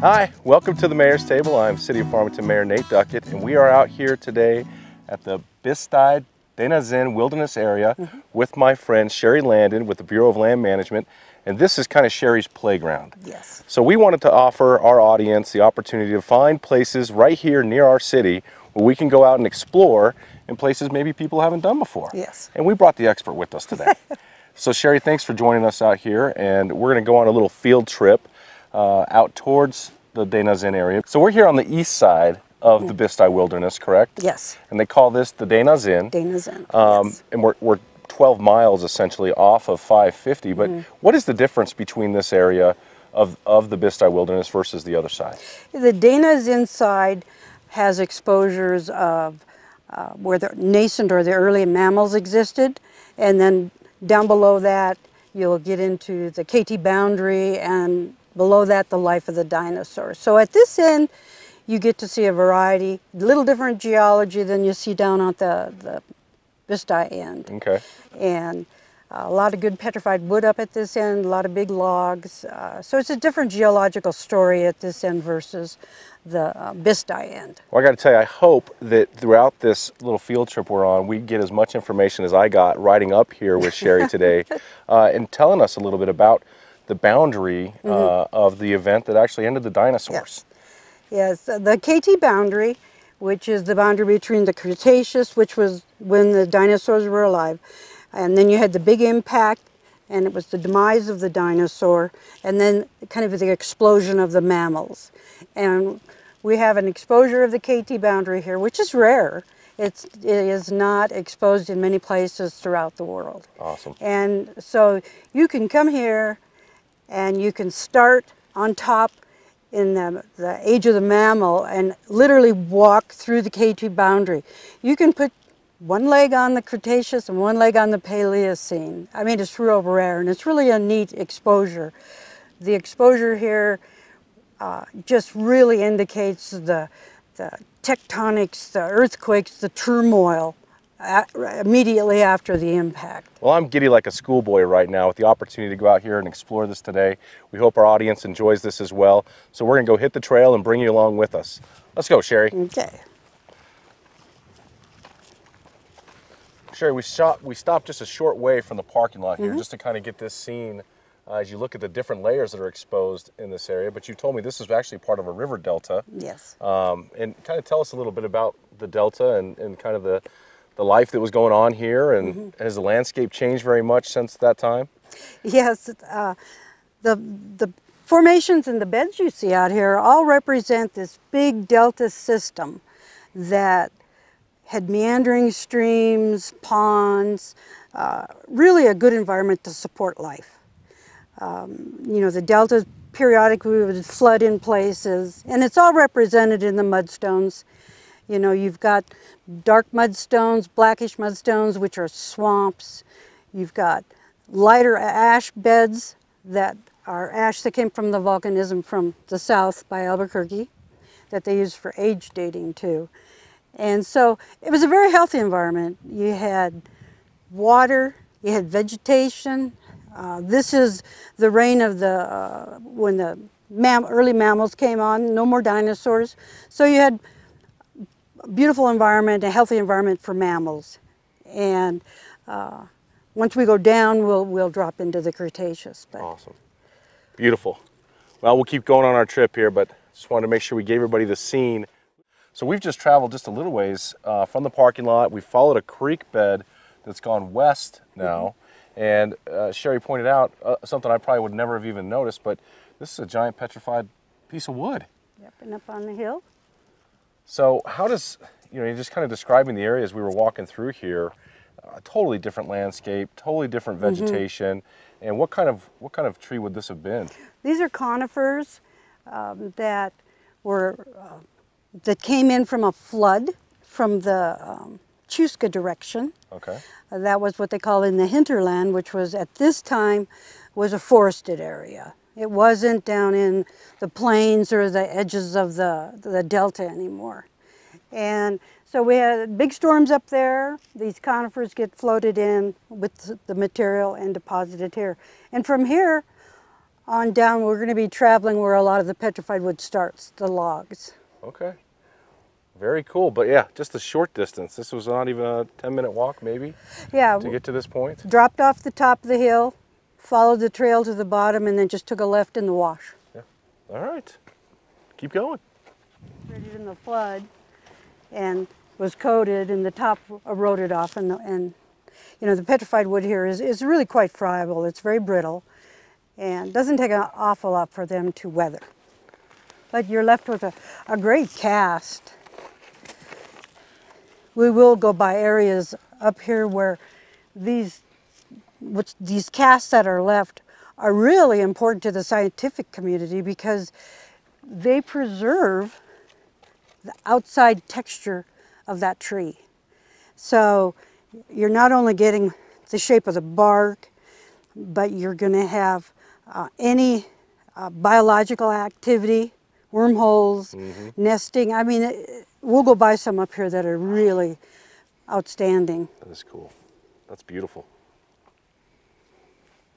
Hi, welcome to the Mayor's Table. I'm City of Farmington Mayor Nate Duckett, and we are out here today at the Bisti De-Na-Zin Wilderness Area with my friend Sherry Landon with the Bureau of Land Management, and this is kind of Sherry's playground. Yes. So we wanted to offer our audience the opportunity to find places right here near our city where we can go out and explore in places maybe people haven't done before. Yes. And we brought the expert with us today. So Sherry, thanks for joining us out here, and we're going to go on a little field trip out towards the De-Na-Zin area. So we're here on the east side of the Bisti Wilderness, correct? Yes. And they call this the De-Na-Zin. De-Na-Zin, yes. And we're 12 miles essentially off of 550, but what is the difference between this area of the Bisti Wilderness versus the other side? The De-Na-Zin side has exposures of where the nascent or the early mammals existed, and then down below that you'll get into the KT boundary, and below that the life of the dinosaurs. So at this end you get to see a variety, a little different geology than you see down at the Bisti end. Okay. And a lot of good petrified wood up at this end, a lot of big logs. So it's a different geological story at this end versus the Bisti end. Well, I got to tell you, I hope that throughout this little field trip we're on, we get as much information as I got riding up here with Sherry today and telling us a little bit about the boundary of the event that actually ended the dinosaurs. Yes, the KT boundary, which is the boundary between the Cretaceous, which was when the dinosaurs were alive, and then you had the big impact, and it was the demise of the dinosaur, and then kind of the explosion of the mammals. And we have an exposure of the KT boundary here, which is rare. It is not exposed in many places throughout the world. Awesome. And so you can come here and you can start on top in the age of the mammal and literally walk through the KT boundary. You can put one leg on the Cretaceous and one leg on the Paleocene. I mean, it's real rare, and it's really a neat exposure. The exposure here just really indicates the tectonics, the earthquakes, the turmoil immediately after the impact. Well, I'm giddy like a schoolboy right now with the opportunity to go out here and explore this today. We hope our audience enjoys this as well. So we're going to go hit the trail and bring you along with us. Let's go, Sherry. Okay. Sherry, we stopped just a short way from the parking lot here just to kind of get this scene as you look at the different layers that are exposed in this area. But you told me this is actually part of a river delta. Yes. And kind of tell us a little bit about the delta and kind of the life that was going on here, and has the landscape changed very much since that time? Yes, the formations and the beds you see out here all represent this big delta system that had meandering streams, ponds, really a good environment to support life. You know, the deltas periodically would flood in places, and it's all represented in the mudstones. You know, you've got dark mudstones, blackish mudstones, which are swamps. You've got lighter ash beds that are ash that came from the volcanism from the south by Albuquerque that they use for age dating too. And so it was a very healthy environment. You had water, you had vegetation. This is the reign of when the early mammals came on, no more dinosaurs. So you had beautiful environment, a healthy environment for mammals. And once we go down, we'll drop into the Cretaceous. But. Awesome. Beautiful. Well, we'll keep going on our trip here, but just wanted to make sure we gave everybody the scene. So we've just traveled just a little ways from the parking lot. We followed a creek bed that's gone west now. And Sherry pointed out something I probably would never have even noticed, but this is a giant petrified piece of wood. Yep, and up on the hill. So how does, you know, you're just kind of describing the areas we were walking through here, a totally different landscape, totally different vegetation, and what kind of tree would this have been? These are conifers that came in from a flood from the Chusca direction. Okay. That was what they call in the hinterland, which was at this time was a forested area. It wasn't down in the plains or the edges of the delta anymore. And so we had big storms up there. These conifers get floated in with the material and deposited here. And from here, on down, we're going to be traveling where a lot of the petrified wood starts, the logs. Okay. Very cool. But yeah, just a short distance. This was not even a 10-minute walk, maybe, Yeah. to get to this point. Dropped off the top of the hill, followed the trail to the bottom, and then just took a left in the wash. Yeah. All right. Keep going. In the flood, and was coated, and the top eroded off, and you know, the petrified wood here is really quite friable. It's very brittle, and doesn't take an awful lot for them to weather. But you're left with a great cast. We will go by areas up here where these casts that are left are really important to the scientific community because they preserve the outside texture of that tree. So you're not only getting the shape of the bark, but you're going to have any biological activity, wormholes, nesting. I mean, we'll go by some up here that are really outstanding. That is cool. That's beautiful.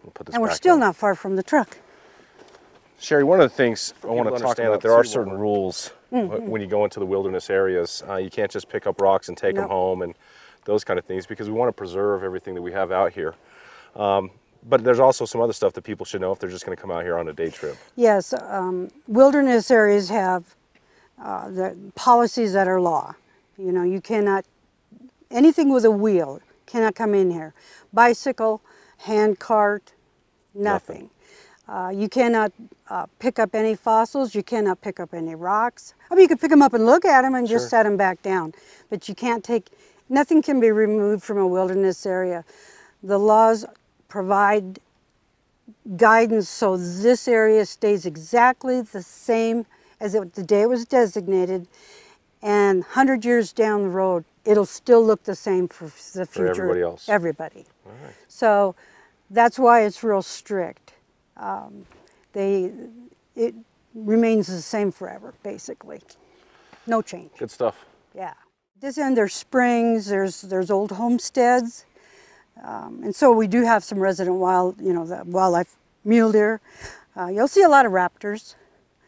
We'll put this And we're back still down. not far from the truck. Sherry, one of the things I want to talk about, that there are certain rules Mm-hmm. when you go into the wilderness areas. You can't just pick up rocks and take them Nope. home and those kind of things, because we want to preserve everything that we have out here. But there's also some other stuff that people should know if they're just going to come out here on a day trip. Yes, wilderness areas have the policies that are law. You know, you cannot, anything with a wheel cannot come in here. Bicycle, hand cart, nothing. You cannot pick up any fossils, you cannot pick up any rocks. I mean, you could pick them up and look at them and just set them back down, but you can't take, nothing can be removed from a wilderness area. The laws provide guidance so this area stays exactly the same as the day it was designated, and 100 years down the road, it'll still look the same for the future. For everybody else. Everybody. All right. So that's why it's real strict. It remains the same forever, basically. No change. Good stuff. Yeah. This end, there's springs, there's old homesteads, and so we do have some resident the wildlife mule deer. You'll see a lot of raptors.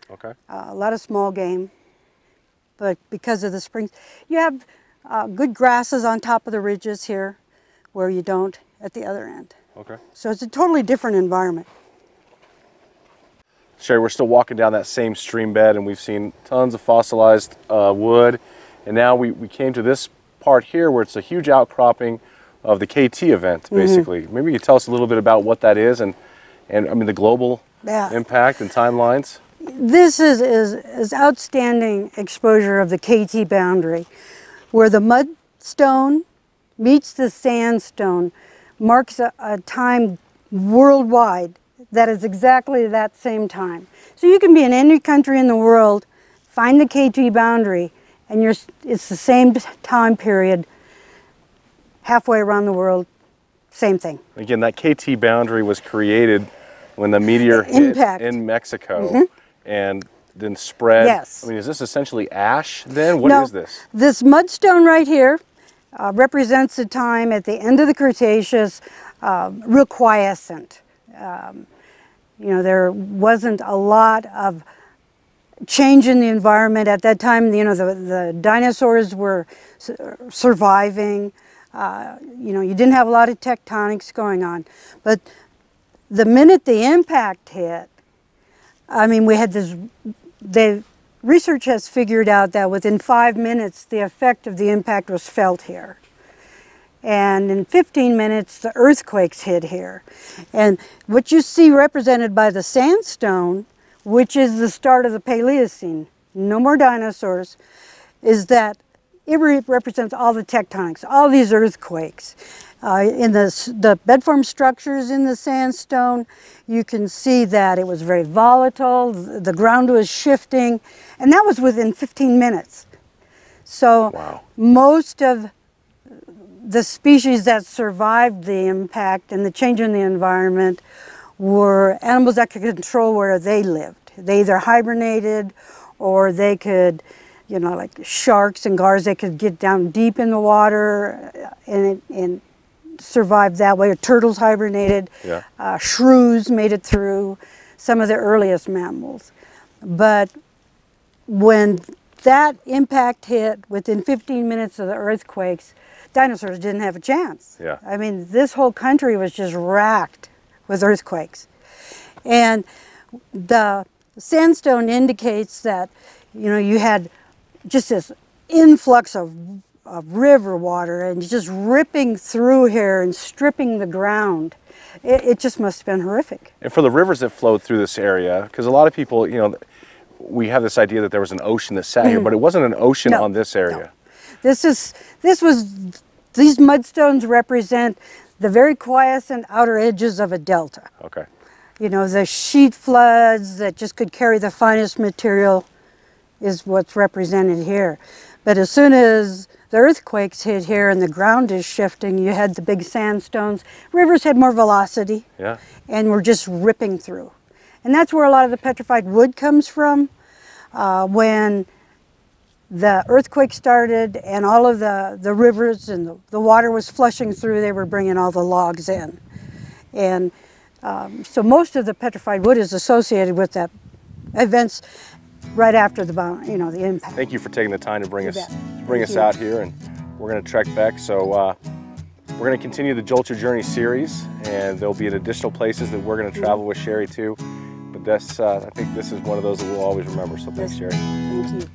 Okay. A lot of small game, but because of the springs, you have good grasses on top of the ridges here, where you don't at the other end. Okay. So it's a totally different environment. Sherry, we're still walking down that same stream bed, and we've seen tons of fossilized wood, and now we came to this part here where it's a huge outcropping of the KT event, basically. Maybe you could tell us a little bit about what that is, and I mean the global impact and timelines. This is outstanding exposure of the KT boundary, where the mudstone meets the sandstone, marks a time worldwide that is exactly that same time. So you can be in any country in the world, find the KT boundary, and it's the same time period, halfway around the world, same thing. Again, that KT boundary was created when the meteor hit in Mexico and then spread. Yes. I mean, is this essentially ash then? What is this? This mudstone right here represents the time at the end of the Cretaceous, real quiescent. You know, there wasn't a lot of change in the environment at that time. You know, the dinosaurs were surviving. You know, you didn't have a lot of tectonics going on. But the minute the impact hit, I mean, we had this, the research has figured out that within 5 minutes, the effect of the impact was felt here. And in 15 minutes, the earthquakes hit here. And what you see represented by the sandstone, which is the start of the Paleocene, no more dinosaurs, is that it represents all the tectonics, all these earthquakes. In the bedform structures in the sandstone, you can see that it was very volatile, the ground was shifting, and that was within 15 minutes. So most of the species that survived the impact and the change in the environment were animals that could control where they lived. They either hibernated or they could, you know, like sharks and gars, they could get down deep in the water and survive that way. Or turtles hibernated. Shrews made it through. some of the earliest mammals. But when that impact hit within 15 minutes of the earthquakes, dinosaurs didn't have a chance. Yeah. I mean, this whole country was just racked with earthquakes. And the sandstone indicates that, you know, you had just this influx of river water and just ripping through here and stripping the ground. It just must have been horrific. And for the rivers that flowed through this area, because a lot of people, you know, we have this idea that there was an ocean that sat here, but it wasn't an ocean on this area. No. These mudstones represent the very quiescent outer edges of a delta. Okay. You know, the sheet floods that just could carry the finest material is what's represented here. But as soon as the earthquakes hit here and the ground is shifting, you had the big sandstones. Rivers had more velocity, Yeah. and were just ripping through. And that's where a lot of the petrified wood comes from. When the earthquake started and all of the rivers and the water was flushing through, they were bringing all the logs in. And so most of the petrified wood is associated with that events right after the impact. Thank you for taking the time to bring us You. out here, and we're going to trek back. So we're going to continue the Jolt Your Journey series, and there'll be additional places that we're going to travel with Sherry too. But I think this is one of those that we'll always remember. So thanks, Sherry. Thank you.